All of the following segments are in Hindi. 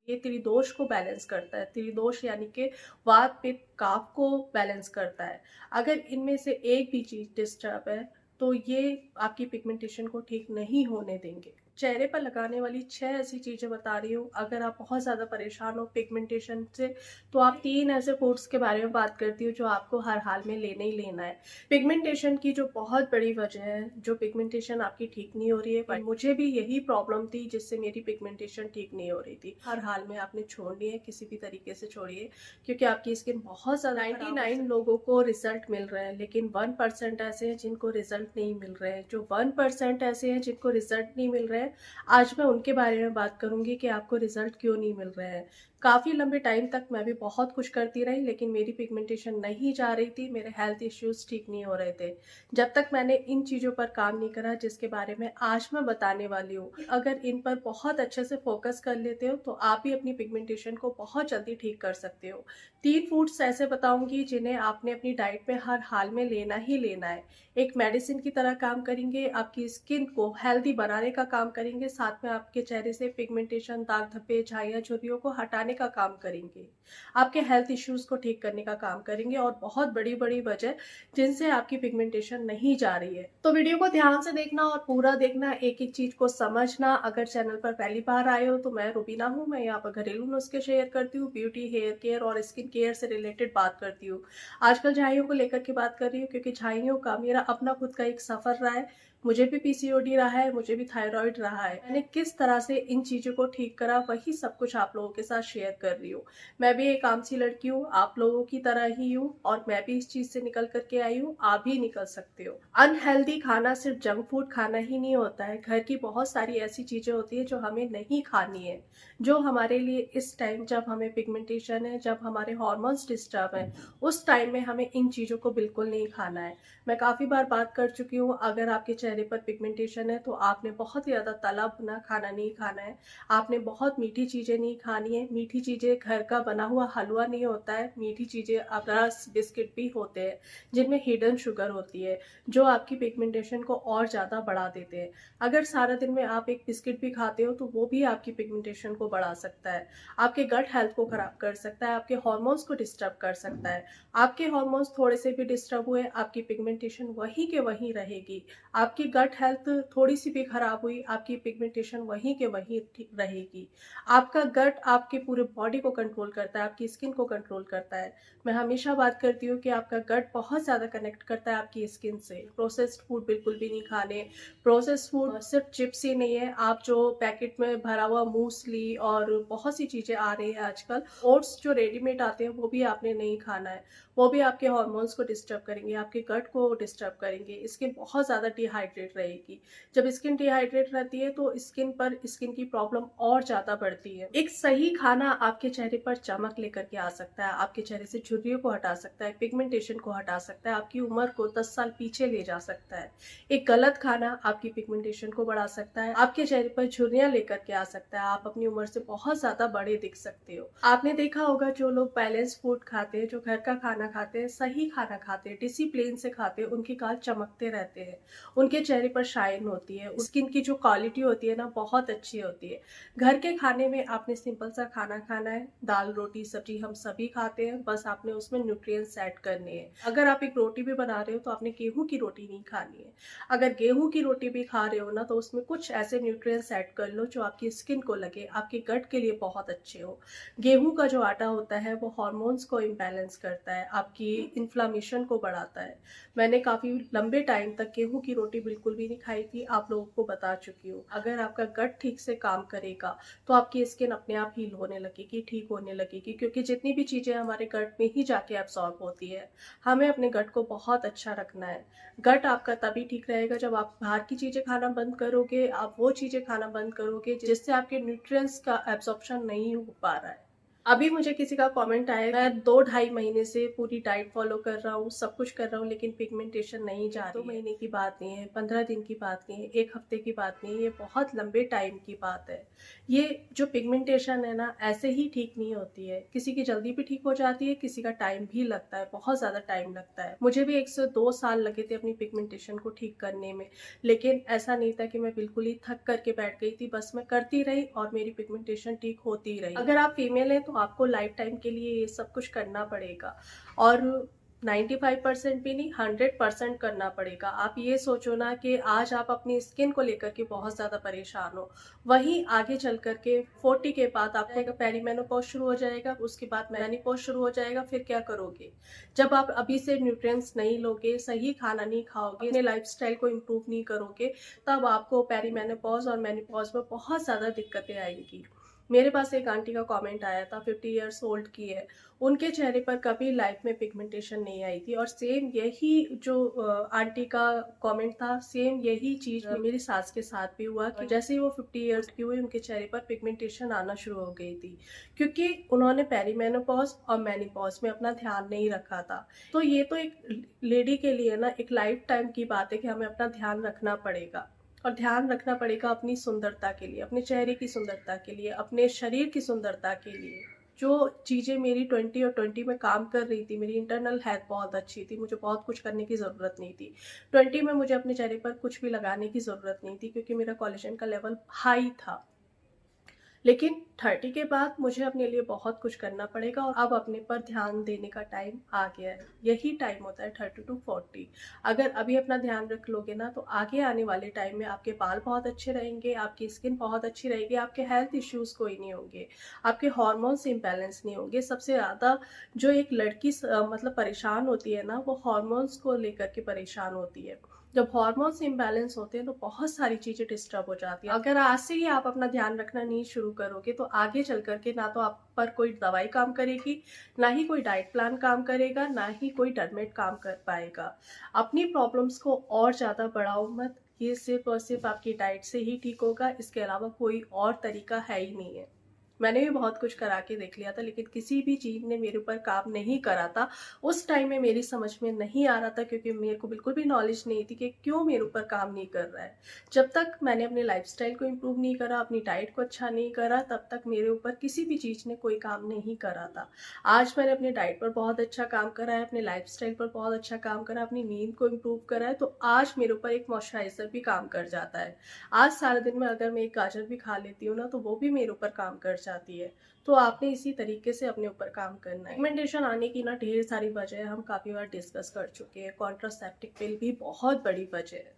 ये त्रिदोष को बैलेंस करता है। त्रिदोष यानी कि वात पित्त कफ को बैलेंस करता है। अगर इनमें से एक भी चीज डिस्टर्ब है तो ये आपकी पिगमेंटेशन को ठीक नहीं होने देंगे। चेहरे पर लगाने वाली 6 ऐसी चीजें बता रही हूँ। अगर आप बहुत ज्यादा परेशान हो पिगमेंटेशन से तो आप 3 ऐसे फूड्स के बारे में बात करती हूँ जो आपको हर हाल में लेना ही लेना है। पिगमेंटेशन की जो बहुत बड़ी वजह है, जो पिगमेंटेशन आपकी ठीक नहीं हो रही है, पर मुझे भी यही प्रॉब्लम थी जिससे मेरी पिगमेंटेशन ठीक नहीं हो रही थी। हर हाल में आपने छोड़नी है, किसी भी तरीके से छोड़िए, क्योंकि आपकी स्किन बहुत ज्यादा 99 लोगों को रिजल्ट मिल रहे हैं, लेकिन 1% ऐसे हैं जिनको रिजल्ट नहीं मिल रहे हैं। जो 1% ऐसे हैं जिनको रिजल्ट नहीं मिल रहे हैं, आज मैं उनके बारे में बात करूंगी कि आपको रिजल्ट क्यों नहीं मिल रहे हैं। काफी लंबे टाइम तक मैं भी बहुत कुछ करती रही, लेकिन मेरी पिगमेंटेशन नहीं जा रही थी, मेरे हेल्थ इश्यूज ठीक नहीं हो रहे थे जब तक मैंने इन चीजों पर काम नहीं करा जिसके बारे में आज मैं बताने वाली हूँ। अगर इन पर बहुत अच्छे से फोकस कर लेते हो तो आप भी अपनी पिगमेंटेशन को बहुत जल्दी ठीक कर सकते हो। 3 फूड्स ऐसे बताऊंगी जिन्हें आपने अपनी डाइट में हर हाल में लेना ही लेना है। एक मेडिसिन की तरह काम करेंगे, आपकी स्किन को हेल्दी बनाने का काम करेंगे, साथ में आपके चेहरे से पिगमेंटेशन, दाग धब्बे, झाइयां, झुर्रियों को हटाने का काम करेंगे, आपके हेल्थ इश्यूज को ठीक करने का काम करेंगे, और बहुत बड़ी बड़ी वजह जिनसे आपकी पिगमेंटेशन नहीं जा रही है। तो वीडियो को ध्यान से देखना और पूरा देखना, एक एक चीज को समझना। अगर चैनल पर पहली बार आए हो तो मैं रुबीना हूँ। मैं यहाँ पर घरेलू नुस्खे शेयर करती हूँ, ब्यूटी, हेयर केयर और स्किन केयर से रिलेटेड बात करती हूँ। आजकल झाइयों को लेकर के बात कर रही हूँ क्योंकि झाइयों का मेरा अपना खुद का एक सफर रहा है। मुझे भी पीसीओडी रहा है, मुझे भी थायराइड रहा है। मैंने किस तरह से इन चीजों को ठीक करा, वही सब कुछ आप लोगों के साथ शेयर कर रही हूँ। मैं भी एक आम सी लड़की हूँ, आप लोगों की तरह ही हूँ, और मैं भी इस चीज से निकल करके आई हूँ, आप भी निकल सकते हो। अनहेल्दी खाना सिर्फ जंक फूड खाना ही नहीं होता है। घर की बहुत सारी ऐसी चीजें होती है जो हमें नहीं खानी है, जो हमारे लिए इस टाइम जब हमें पिगमेंटेशन है, जब हमारे हॉर्मोन्स डिस्टर्ब है, उस टाइम में हमें इन चीजों को बिल्कुल नहीं खाना है। मैं काफी बार बात कर चुकी हूँ, अगर आपके चेहरे पर पिगमेंटेशन है तो आपने बहुत ही ज्यादा तला भुना खाना नहीं खाना है, आपने बहुत मीठी चीजें नहीं खानी है। मीठी चीजें, घर का बना हुआ हलवा नहीं होता है, मीठी चीजें अब रस बिस्किट भी होते हैं जिनमें हिडन शुगर होती है, जो आपकी पिगमेंटेशन को और ज्यादा बढ़ा देते हैं। अगर सारा दिन में आप एक बिस्किट भी खाते हो तो वो भी आपकी पिगमेंटेशन को बढ़ा सकता है, आपके गट हेल्थ को खराब कर सकता है, आपके हॉर्मोन्स को डिस्टर्ब कर सकता है। आपके हॉर्मोन्स थोड़े से भी डिस्टर्ब हुए, आपकी पिगमेंटेशन वहीं के वहीं रहेगी। आपकी गट हेल्थ थोड़ी सी भी खराब हुई, आपकी पिगमेंटेशन वहीं के वहीं ठीक रहेगी। आपका गट आपके पूरे बॉडी को कंट्रोल करता है, आपकी स्किन को कंट्रोल करता है। मैं हमेशा बात करती हूँ कि आपका गट बहुत ज्यादा कनेक्ट करता है आपकी स्किन से। प्रोसेस्ड फूड बिल्कुल भी नहीं खाने। प्रोसेस्ड फूड सिर्फ चिप्स ही नहीं है, आप जो पैकेट में भरा हुआ मूसली और बहुत सी चीजें आ रही है आजकल, ओट्स जो रेडीमेड आते हैं वो भी आपने नहीं खाना है। वो भी आपके हॉर्मोन्स को डिस्टर्ब करेंगे, आपके गट को डिस्टर्ब करेंगे, स्किन बहुत ज्यादा डिहाइड्रेट रहेगी। जब स्किन डिहाइड्रेट रहती है तो स्किन की प्रॉब्लम और ज्यादा बढ़ती है। एक सही खाना आपके चेहरे पर चमक लेकर के आ सकता है, आपके चेहरे से झुर्रियों को हटा सकता है, पिगमेंटेशन को हटा सकता है, आपकी उम्र को 10 साल पीछे ले जा सकता है। एक गलत खाना आपकी पिगमेंटेशन को बढ़ा सकता है, आपके चेहरे पर झुर्रियां लेकर के आ सकता है, आप अपनी उम्र से बहुत ज्यादा बड़े दिख सकते हो। आपने देखा होगा जो लोग बैलेंस फूड खाते हैं, जो घर का खाना खाते हैं, सही खाना खाते हैं, डिसिप्लिन से खाते हैं, उनके गाल चमकते रहते हैं, उनके चेहरे पर शाइन होती है, स्किन की जो क्वालिटी होती है ना, बहुत अच्छी होती है। घर के खाने में आपने सिंपल सा खाना खाना है, दाल रोटी सब्जी हम सभी खाते हैं, बस आपने उसमें न्यूट्रिएंट्स ऐड करने हैं। अगर आप एक रोटी भी बना रहे हो तो आपने गेहूं की रोटी नहीं खानी है। अगर गेहूं की रोटी भी खा रहे हो ना, तो उसमें कुछ ऐसे न्यूट्रिएंट्स ऐड कर लो जो आपकी स्किन को लगे, आपके गट के लिए बहुत अच्छे हो। गेहूं का जो आटा होता है वो हार्मोन्स को इम्बैलेंस करता है, आपकी इन्फ्लामेशन को बढ़ाता है। मैंने काफी लंबे टाइम तक गेहूं की रोटी बिल्कुल भी नहीं खाई थी, आप लोगों को बता चुकी हूँ। अगर आपका गट ठीक से काम करेगा तो आपकी स्किन अपने आप हील होने लगेगी, ठीक होने लगेगी, क्योंकि जितनी भी चीजें हमारे गट में ही जाके एब्सॉर्ब होती है। हमें अपने गट को बहुत अच्छा रखना है। गट आपका तभी ठीक रहेगा जब आप बाहर की चीजें खाना बंद करोगे, आप वो चीजें खाना बंद करोगे जिससे आपके न्यूट्रिएंट्स का एब्सॉर्प्शन नहीं हो पा रहा है। अभी मुझे किसी का कमेंट आया, मैं 2 ढाई महीने से पूरी डाइट फॉलो कर रहा हूँ, सब कुछ कर रहा हूँ, लेकिन पिगमेंटेशन नहीं जा रही है। 2 महीने की बात नहीं है, 15 दिन की बात नहीं है, 1 हफ्ते की बात नहीं है, ये बहुत लंबे टाइम की बात है। ये जो पिगमेंटेशन है ना, ऐसे ही ठीक नहीं होती है। किसी की जल्दी भी ठीक हो जाती है, किसी का टाइम भी लगता है, बहुत ज़्यादा टाइम लगता है। मुझे भी 1 से 2 साल लगे थे अपनी पिगमेंटेशन को ठीक करने में, लेकिन ऐसा नहीं था कि मैं बिल्कुल ही थक करके बैठ गई थी। बस मैं करती रही और मेरी पिगमेंटेशन ठीक होती रही। अगर आप फीमेल हैं तो आपको लाइफ टाइम के लिए ये सब कुछ करना पड़ेगा, और 95% भी नहीं, 100% करना पड़ेगा। आप ये सोचो ना कि आज आप अपनी स्किन को लेकर के बहुत ज़्यादा परेशान हो, वहीं आगे चल कर के 40 के बाद आपका पेरीमेनोपॉज शुरू हो जाएगा, उसके बाद मेनोपॉज शुरू हो जाएगा। फिर क्या करोगे? जब आप अभी से न्यूट्रिएंट्स नहीं लोगे, सही खाना नहीं खाओगे, अपने लाइफस्टाइल को इम्प्रूव नहीं करोगे, तब आपको पेरीमेनोपॉज और मेनोपॉज में बहुत ज़्यादा दिक्कतें आएंगी। मेरे पास एक आंटी का कमेंट आया था, 50 इयर्स ओल्ड की है, उनके चेहरे पर कभी लाइफ में पिगमेंटेशन नहीं आई थी, और सेम यही जो आंटी का कमेंट था, सेम यही चीज मेरी सास के साथ भी हुआ कि जैसे ही वो 50 इयर्स की हुई, उनके चेहरे पर पिगमेंटेशन आना शुरू हो गई थी, क्योंकि उन्होंने पेरीमेनोपॉज और मेनोपॉज में अपना ध्यान नहीं रखा था। तो ये तो एक लेडी के लिए ना एक लाइफ टाइम की बात है कि हमें अपना ध्यान रखना पड़ेगा, और ध्यान रखना पड़ेगा अपनी सुंदरता के लिए, अपने चेहरे की सुंदरता के लिए, अपने शरीर की सुंदरता के लिए। जो चीज़ें मेरी 20 में काम कर रही थी, मेरी इंटरनल हेल्थ बहुत अच्छी थी, मुझे बहुत कुछ करने की ज़रूरत नहीं थी। 20 में मुझे अपने चेहरे पर कुछ भी लगाने की ज़रूरत नहीं थी, क्योंकि मेरा कोलेजन का लेवल हाई था। लेकिन 30 के बाद मुझे अपने लिए बहुत कुछ करना पड़ेगा, और अब अपने पर ध्यान देने का टाइम आ गया है। यही टाइम होता है 30 to 40। अगर अभी अपना ध्यान रख लोगे ना, तो आगे आने वाले टाइम में आपके बाल बहुत अच्छे रहेंगे, आपकी स्किन बहुत अच्छी रहेगी, आपके हेल्थ इश्यूज कोई नहीं होंगे, आपके हार्मोन्स इम्बैलेंस नहीं होंगे। सबसे ज़्यादा जो एक लड़की मतलब परेशान होती है ना, वो हार्मोन्स को लेकर के परेशान होती है। जब हार्मोन्स इम्बैलेंस होते हैं तो बहुत सारी चीज़ें डिस्टर्ब हो जाती है। अगर आज से ही आप अपना ध्यान रखना नहीं शुरू करोगे, तो आगे चल करके ना तो आप पर कोई दवाई काम करेगी, ना ही कोई डाइट प्लान काम करेगा, ना ही कोई डरमेट काम कर पाएगा। अपनी प्रॉब्लम्स को और ज़्यादा बढ़ाओ मत, ये सिर्फ और सिर्फ आपकी डाइट से ही ठीक होगा, इसके अलावा कोई और तरीका है ही नहीं है। मैंने भी बहुत कुछ करा के देख लिया था, लेकिन किसी भी चीज़ ने मेरे ऊपर काम नहीं करा था। उस टाइम में मेरी समझ में नहीं आ रहा था, क्योंकि मेरे को बिल्कुल भी नॉलेज नहीं थी कि क्यों मेरे ऊपर काम नहीं कर रहा है। जब तक मैंने अपने लाइफस्टाइल को इम्प्रूव नहीं करा, अपनी डाइट को अच्छा नहीं करा, तब तक मेरे ऊपर किसी भी चीज़ ने कोई काम नहीं करा था। आज मैंने अपनी डाइट पर बहुत अच्छा काम करा है, अपने लाइफस्टाइल पर बहुत अच्छा काम करा, अपनी नींद को इम्प्रूव करा है, तो आज मेरे ऊपर एक मॉइस्चराइजर भी काम कर जाता है। आज सारे दिन में अगर मैं एक गाजर भी खा लेती हूँ ना, तो वो भी मेरे ऊपर काम कर जाती है। तो आपने इसी तरीके से अपने ऊपर काम करना है। पिगमेंटेशन आने की ना ढेर सारी वजह है, हम काफ़ी बार डिस्कस कर चुके हैं। कॉन्ट्रासेप्टिव पिल भी बहुत बड़ी वजह है।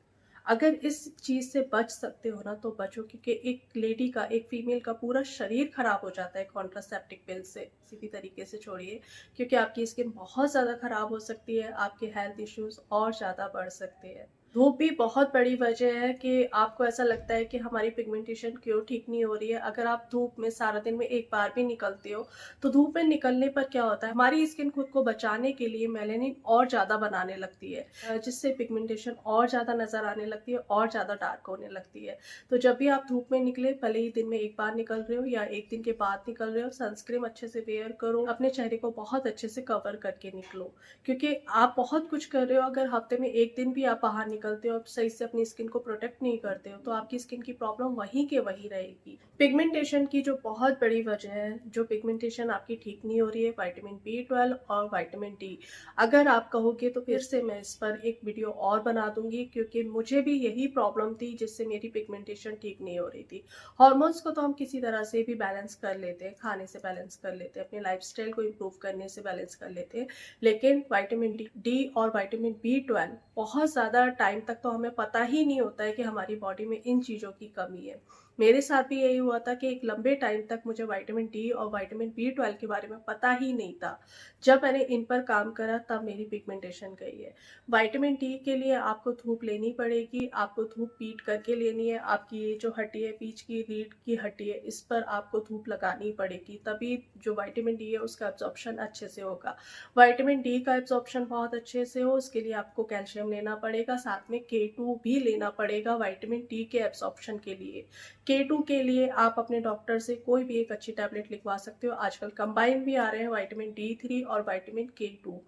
अगर इस चीज़ से बच सकते हो ना, तो बचो, क्योंकि एक लेडी का, एक फीमेल का पूरा शरीर खराब हो जाता है कॉन्ट्रासेप्टिव पिल से। किसी भी तरीके से छोड़िए, क्योंकि आपकी स्किन बहुत ज़्यादा खराब हो सकती है, आपके हेल्थ इश्यूज और ज़्यादा बढ़ सकते हैं। धूप भी बहुत बड़ी वजह है कि आपको ऐसा लगता है कि हमारी पिगमेंटेशन क्यों ठीक नहीं हो रही है। अगर आप धूप में सारा दिन में एक बार भी निकलते हो, तो धूप में निकलने पर क्या होता है, हमारी स्किन खुद को बचाने के लिए मेलानिन और ज़्यादा बनाने लगती है, जिससे पिगमेंटेशन और ज़्यादा नज़र आने लगती है और ज़्यादा डार्क होने लगती है। तो जब भी आप धूप में निकले, भले ही दिन में एक बार निकल रहे हो या एक दिन के बाद निकल रहे हो, सनस्क्रीन अच्छे से वेयर करो, अपने चेहरे को बहुत अच्छे से कवर करके निकलो, क्योंकि आप बहुत कुछ कर रहे हो। अगर हफ्ते में एक दिन भी आप बाहर निकलते हो, आप सही से अपनी स्किन को प्रोटेक्ट नहीं करते हो, तो आपकी स्किन की प्रॉब्लम वहीं के वहीं रहेगी। पिगमेंटेशन की जो बहुत बड़ी वजह है, जो पिगमेंटेशन आपकी ठीक नहीं हो रही है, विटामिन B12 और विटामिन डी। अगर आप कहोगे तो फिर से मैं इस पर एक वीडियो और बना दूंगी, क्योंकि मुझे भी यही प्रॉब्लम थी जिससे मेरी पिगमेंटेशन ठीक नहीं हो रही थी। हॉर्मोन्स को तो हम किसी तरह से भी बैलेंस कर लेते हैं, खाने से बैलेंस कर लेते हैं, अपने लाइफस्टाइल को इम्प्रूव करने से बैलेंस कर लेते हैं, लेकिन विटामिन डी और विटामिन B12 बहुत ज़्यादा टाइम तक तो हमें पता ही नहीं होता है कि हमारी बॉडी में इन चीज़ों की कमी है। मेरे साथ भी यही हुआ था कि एक लंबे टाइम तक मुझे विटामिन डी और विटामिन B12 के बारे में पता ही नहीं था। जब मैंने इन पर काम करा, तब मेरी पिगमेंटेशन गई है। विटामिन डी के लिए आपको धूप लेनी पड़ेगी, आपको धूप पीट करके लेनी है। आपकी ये जो हड्डी है, बीच की रीढ़ की हड्डी है, इस पर आपको धूप लगानी पड़ेगी, तभी जो विटामिन डी है उसका एब्जॉर्प्शन अच्छे से होगा। विटामिन डी का एब्जॉर्प्शन बहुत अच्छे से हो, उसके लिए आपको कैल्शियम लेना पड़ेगा, साथ में K2 भी लेना पड़ेगा विटामिन डी के एब्जॉर्प्शन के लिए। K2 के लिए आप अपने डॉक्टर से कोई भी एक अच्छी टैबलेट लिखवा सकते हो। आजकल कंबाइन भी आ रहे हैं विटामिन D3 और विटामिन K2।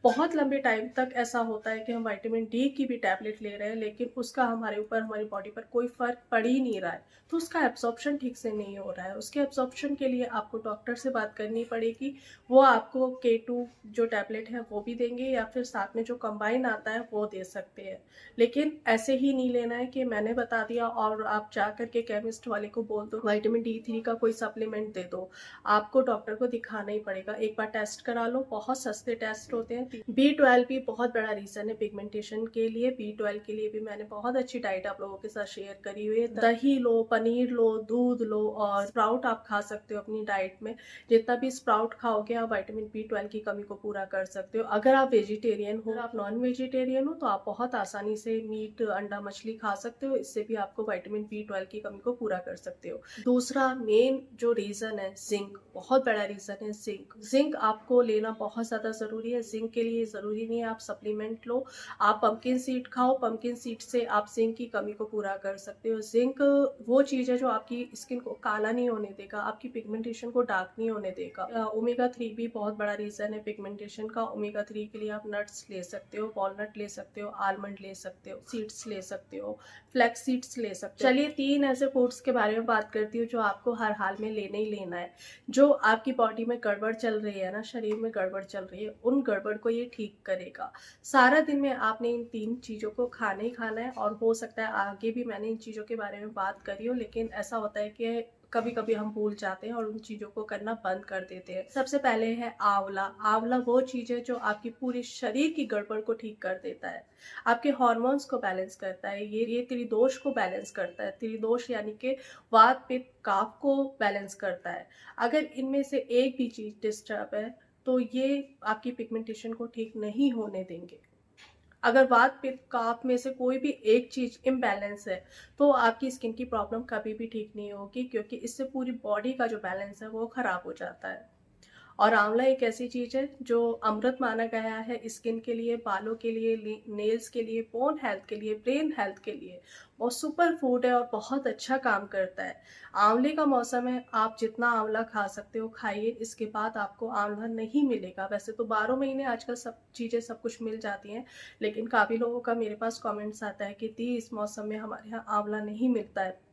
बहुत लंबे टाइम तक ऐसा होता है कि हम विटामिन डी की भी टैबलेट ले रहे हैं, लेकिन उसका हमारे ऊपर, हमारी बॉडी पर कोई फ़र्क पड़ ही नहीं रहा है, तो उसका एब्जॉर्प्शन ठीक से नहीं हो रहा है। उसके एब्जॉर्प्शन के लिए आपको डॉक्टर से बात करनी पड़ेगी। वो आपको K2 जो टैबलेट है वो भी देंगे, या फिर साथ में जो कंबाइन आता है वो दे सकते हैं। लेकिन ऐसे ही नहीं लेना है कि मैंने बता दिया और आप जा कर के केमिस्ट वाले को बोल दो विटामिन D3 का कोई सप्लीमेंट दे दो। आपको डॉक्टर को दिखाना ही पड़ेगा। एक बार टेस्ट करा लो, बहुत सस्ते टेस्ट होते हैं। B12 भी बहुत बड़ा रीज़न है पिगमेंटेशन के लिए। B12 के लिए भी मैंने बहुत अच्छी डाइट आप लोगों के साथ शेयर करी हुई है। दही लो, पनीर लो, दूध लो और स्प्राउट आप खा सकते हो अपनी डाइट में। जितना भी स्प्राउट खाओगे आप विटामिन B12 की कमी को पूरा कर सकते हो। अगर आप वेजिटेरियन हो, आप नॉन वेजिटेरियन हो, तो आप बहुत आसानी से मीट, अंडा, मछली खा सकते हो। इससे भी आपको विटामिन B12 की कमी को पूरा कर सकते हो। दूसरा मेन जो रीज़न है, जिंक, बहुत बड़ा रीज़न है जिंक। जिंक आपको लेना बहुत ज़्यादा ज़रूरी है। जिंक के लिए ज़रूरी नहीं है आप सप्लीमेंट लो, आप पम्पकिन सीड खाओ। पम्पकिन सीड से आप जिंक की कमी को पूरा कर सकते हो। जिंक वो चीज़ है जो आपकी स्किन को काला नहीं होने देगा, आपकी पिगमेंटेशन को डार्क नहीं होने देगा। ओमेगा 3 भी बहुत बड़ा रीज़न है पिगमेंटेशन का। ओमेगा 3 के लिए आप नट्स ले सकते हो, वॉलनट ले सकते हो, आलमंड ले सकते हो, सीड्स ले सकते हो, फ्लैक्स सीड्स ले सकते हो। चलिए 3 ऐसे फूड्स के बारे में बात करती हूँ जो आपको हर हाल में लेना ही लेना है। जो आपकी बॉडी में गड़बड़ चल रही है ना, शरीर में गड़बड़ चल रही है, उन गड़बड़ को ये ठीक करेगा। सारा दिन में आपने इन 3 चीज़ों को खाना ही खाना है, और हो सकता है आगे भी मैंने इन चीज़ों के बारे में बात करी हो, लेकिन ऐसा होता है कि कभी कभी हम भूल जाते हैं और उन चीज़ों को करना बंद कर देते हैं। सबसे पहले है आंवला। आंवला वो चीज़ है जो आपकी पूरे शरीर की गड़बड़ को ठीक कर देता है, आपके हार्मोन्स को बैलेंस करता है, ये त्रिदोष को बैलेंस करता है। त्रिदोष यानी कि वात, पित्त, कफ को बैलेंस करता है। अगर इनमें से एक भी चीज़ डिस्टर्ब है तो ये आपकी पिगमेंटेशन को ठीक नहीं होने देंगे। अगर वात, पित्त, कफ में से कोई भी एक चीज़ इम्बैलेंस है तो आपकी स्किन की प्रॉब्लम कभी भी ठीक नहीं होगी, क्योंकि इससे पूरी बॉडी का जो बैलेंस है वो खराब हो जाता है। और आंवला एक ऐसी चीज़ है जो अमृत माना गया है स्किन के लिए, बालों के लिए, नेल्स के लिए, बोन हेल्थ के लिए, ब्रेन हेल्थ के लिए। बहुत सुपर फूड है और बहुत अच्छा काम करता है। आंवले का मौसम है, आप जितना आंवला खा सकते हो खाइए। इसके बाद आपको आंवला नहीं मिलेगा। वैसे तो 12 महीने आजकल सब चीज़ें सब कुछ मिल जाती हैं, लेकिन काफ़ी लोगों का मेरे पास कमेंट्स आता है कि दी इस मौसम में हमारे यहाँ आंवला नहीं मिलता है।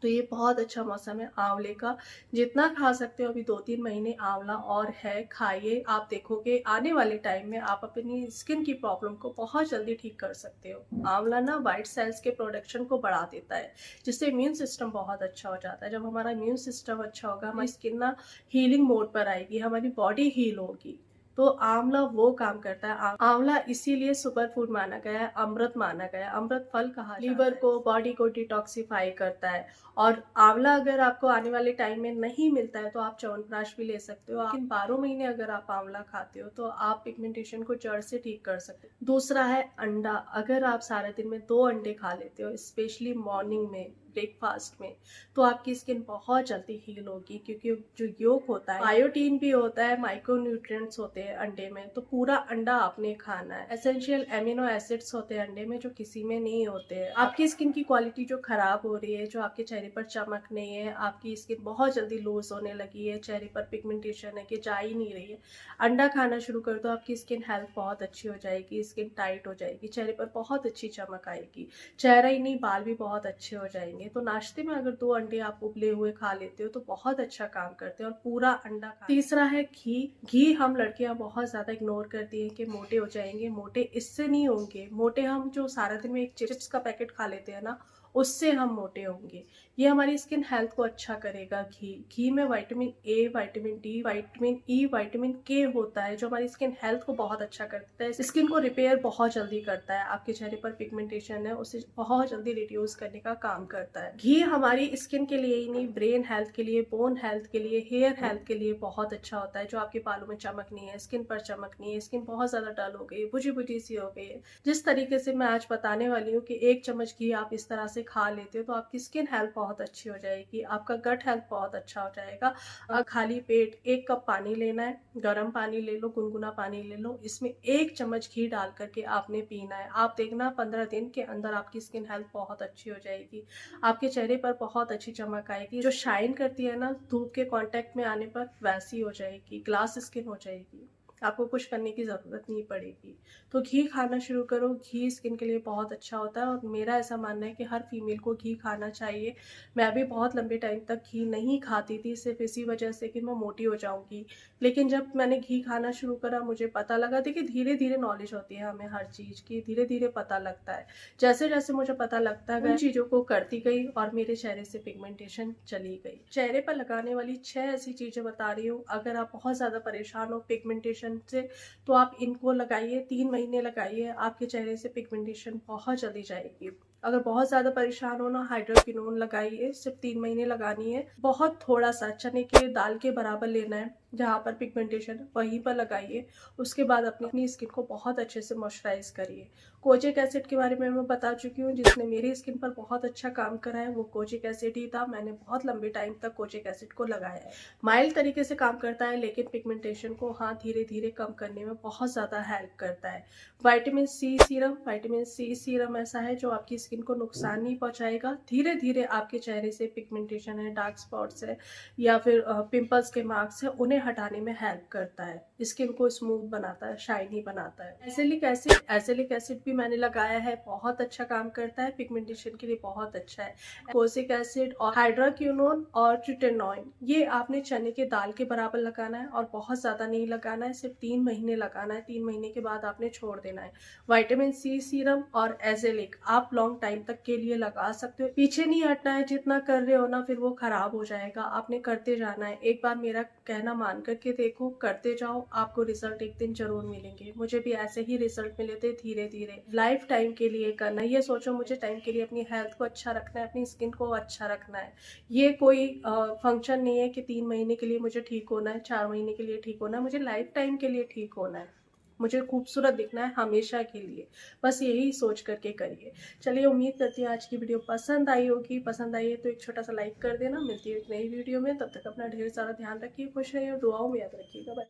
तो ये बहुत अच्छा मौसम है आंवले का। जितना खा सकते हो अभी 2-3 महीने आंवला और है, खाइए। आप देखोगे आने वाले टाइम में आप अपनी स्किन की प्रॉब्लम को बहुत जल्दी ठीक कर सकते हो। आंवला ना वाइट सेल्स के प्रोडक्शन को बढ़ा देता है, जिससे इम्यून सिस्टम बहुत अच्छा हो जाता है। जब हमारा इम्यून सिस्टम अच्छा होगा, हमारी स्किन ना हीलिंग मोड पर आएगी, हमारी बॉडी हील होगी। तो आंवला वो काम करता है। आंवला इसीलिए सुपर फूड माना गया है, अमृत माना गया है, अमृत फल कहा जाता है। लीवर को, बॉडी को डिटॉक्सिफाई करता है। और आंवला अगर आपको आने वाले टाइम में नहीं मिलता है तो आप च्यवनप्राश भी ले सकते हो, लेकिन 12 महीने अगर आप आंवला खाते हो तो आप पिगमेंटेशन को जड़ से ठीक कर सकते हो। दूसरा है अंडा। अगर आप सारे दिन में 2 अंडे खा लेते हो, स्पेशली मॉर्निंग में, ब्रेकफास्ट में, तो आपकी स्किन बहुत जल्दी हील होगी, क्योंकि जो योग होता है, बायोटीन भी होता है, माइक्रो न्यूट्रिएंट्स होते हैं अंडे में, तो पूरा अंडा आपने खाना है। एसेंशियल एमिनो एसिड्स होते हैं अंडे में जो किसी में नहीं होते हैं। आपकी स्किन की क्वालिटी जो खराब हो रही है, जो आपके चेहरे पर चमक नहीं है, आपकी स्किन बहुत जल्दी लूज होने लगी है, चेहरे पर पिगमेंटेशन है कि जा ही नहीं रही है, अंडा खाना शुरू कर दो, आपकी स्किन हेल्थ बहुत अच्छी हो जाएगी, स्किन टाइट हो जाएगी, चेहरे पर बहुत अच्छी चमक आएगी, चेहरा ही नहीं बाल भी बहुत अच्छे हो जाएंगे। तो नाश्ते में अगर 2 अंडे आप उबले हुए खा लेते हो तो बहुत अच्छा काम करते हैं, और पूरा अंडा खा। तीसरा है घी। घी हम लड़कियां बहुत ज्यादा इग्नोर करती हैं कि मोटे हो जाएंगे। मोटे इससे नहीं होंगे, मोटे हम जो सारा दिन में एक चिप्स का पैकेट खा लेते हैं ना, उससे हम मोटे होंगे। ये हमारी स्किन हेल्थ को अच्छा करेगा। घी में vitamin A, vitamin D, vitamin E, vitamin के होता है जो हमारी स्किन हेल्थ को बहुत अच्छा करता है, स्किन को रिपेयर बहुत जल्दी करता है, आपके चेहरे पर पिगमेंटेशन है उसे बहुत जल्दी रिड्यूस करने का काम करता है। घी हमारी स्किन के लिए ही नहीं, ब्रेन हेल्थ के लिए, बोन हेल्थ के लिए, हेयर हेल्थ के लिए बहुत अच्छा होता है। जो आपके बालों में चमक नहीं है, स्किन पर चमक नहीं है, स्किन बहुत ज्यादा डल हो गई है, बुझी बुझी सी हो गई है, जिस तरीके से मैं आज बताने वाली हूँ कि 1 चम्मच घी आप इस तरह से खा लेते हो तो आपकी स्किन हेल्थ बहुत बहुत अच्छी हो जाएगी, आपका गट हेल्थ बहुत अच्छा हो जाएगा। खाली पेट 1 कप पानी लेना है, गर्म पानी ले लो, गुनगुना पानी ले लो, इसमें 1 चम्मच घी डाल करके आपने पीना है। आप देखना 15 दिन के अंदर आपकी स्किन हेल्थ बहुत अच्छी हो जाएगी, आपके चेहरे पर बहुत अच्छी चमक आएगी, जो शाइन करती है ना धूप के कांटेक्ट में आने पर वैसी हो जाएगी, ग्लास स्किन हो जाएगी, आपको कुछ करने की ज़रूरत नहीं पड़ेगी। तो घी खाना शुरू करो, घी स्किन के लिए बहुत अच्छा होता है और मेरा ऐसा मानना है कि हर फीमेल को घी खाना चाहिए। मैं भी बहुत लंबे टाइम तक घी नहीं खाती थी, सिर्फ इसी वजह से कि मैं मोटी हो जाऊंगी, लेकिन जब मैंने घी खाना शुरू करा मुझे पता लगा। देखिए धीरे धीरे नॉलेज होती है हमें हर चीज़ की, धीरे धीरे पता लगता है। जैसे जैसे मुझे पता लगता गया चीज़ों को करती गई और मेरे चेहरे से पिगमेंटेशन चली गई। चेहरे पर लगाने वाली 6 ऐसी चीज़ें बता रही हूँ, अगर आप बहुत ज़्यादा परेशान हो पिगमेंटेशन से तो आप इनको लगाइए, 3 महीने लगाइए, आपके चेहरे से पिगमेंटेशन बहुत जल्दी जाएगी। अगर बहुत ज़्यादा परेशान हो ना, हाइड्रोक्विनोन लगाइए, सिर्फ 3 महीने लगानी है। बहुत थोड़ा सा चने के दाल के बराबर लेना है, जहाँ पर पिगमेंटेशन वहीं पर लगाइए। उसके बाद अपनी स्किन को बहुत अच्छे से मॉइस्चराइज करिए। कोजिक एसिड के बारे में मैं बता चुकी हूँ, जिसने मेरी स्किन पर बहुत अच्छा काम करा है वो कोजिक एसिड ही था। मैंने बहुत लंबे टाइम तक कोजिक एसिड को लगाया है। माइल्ड तरीके से काम करता है, लेकिन पिगमेंटेशन को हाँ धीरे धीरे कम करने में बहुत ज़्यादा हेल्प करता है। विटामिन सी सीरम ऐसा है जो आपकी स्किन को नुकसान नहीं पहुंचाएगा, धीरे धीरे आपके चेहरे से पिगमेंटेशन है, डार्क स्पॉट्स है या फिर पिंपल्स के मार्क्स है, उन्हें हटाने में हेल्प करता है, स्किन को स्मूथ बनाता है, शाइनी बनाता है। एसिलिक एसिड भी मैंने लगाया है, बहुत अच्छा काम करता है, पिगमेंटेशन के लिए बहुत अच्छा है। कोजिक एसिड और हाइड्रोक्विनोन और ट्रिटेनॉइन, ये आपने चने के दाल के बराबर लगाना है और बहुत ज्यादा नहीं लगाना है, सिर्फ 3 महीने लगाना है। 3 महीने के बाद आपने छोड़ देना है। विटामिन सी सीरम और एजेलिक आप लॉन्ग टाइम तक के लिए लगा सकते हो, पीछे नहीं हटना है। जितना कर रहे हो ना फिर वो खराब हो जाएगा, आपने करते जाना है। एक बार मेरा कहना मान करके देखो, करते जाओ, आपको रिजल्ट एक दिन जरूर मिलेंगे। मुझे भी ऐसे ही रिजल्ट मिले थे, धीरे धीरे। लाइफ टाइम के लिए करना है, ये सोचो मुझे टाइम के लिए अपनी हेल्थ को अच्छा रखना है, अपनी स्किन को अच्छा रखना है। ये कोई फंक्शन नहीं है कि 3 महीने के लिए मुझे ठीक होना है, 4 महीने के लिए ठीक होना है, मुझे लाइफ टाइम के लिए ठीक होना है, मुझे खूबसूरत दिखना है हमेशा के लिए। बस यही सोच करके करिए। चलिए, उम्मीद करती हूँ आज की वीडियो पसंद आई होगी। पसंद आई है तो एक छोटा सा लाइक कर देना। मिलती है एक नई वीडियो में, तब तक अपना ढेर सारा ध्यान रखिए, खुश रहिए और दुआओं में याद रखिएगा। बाय।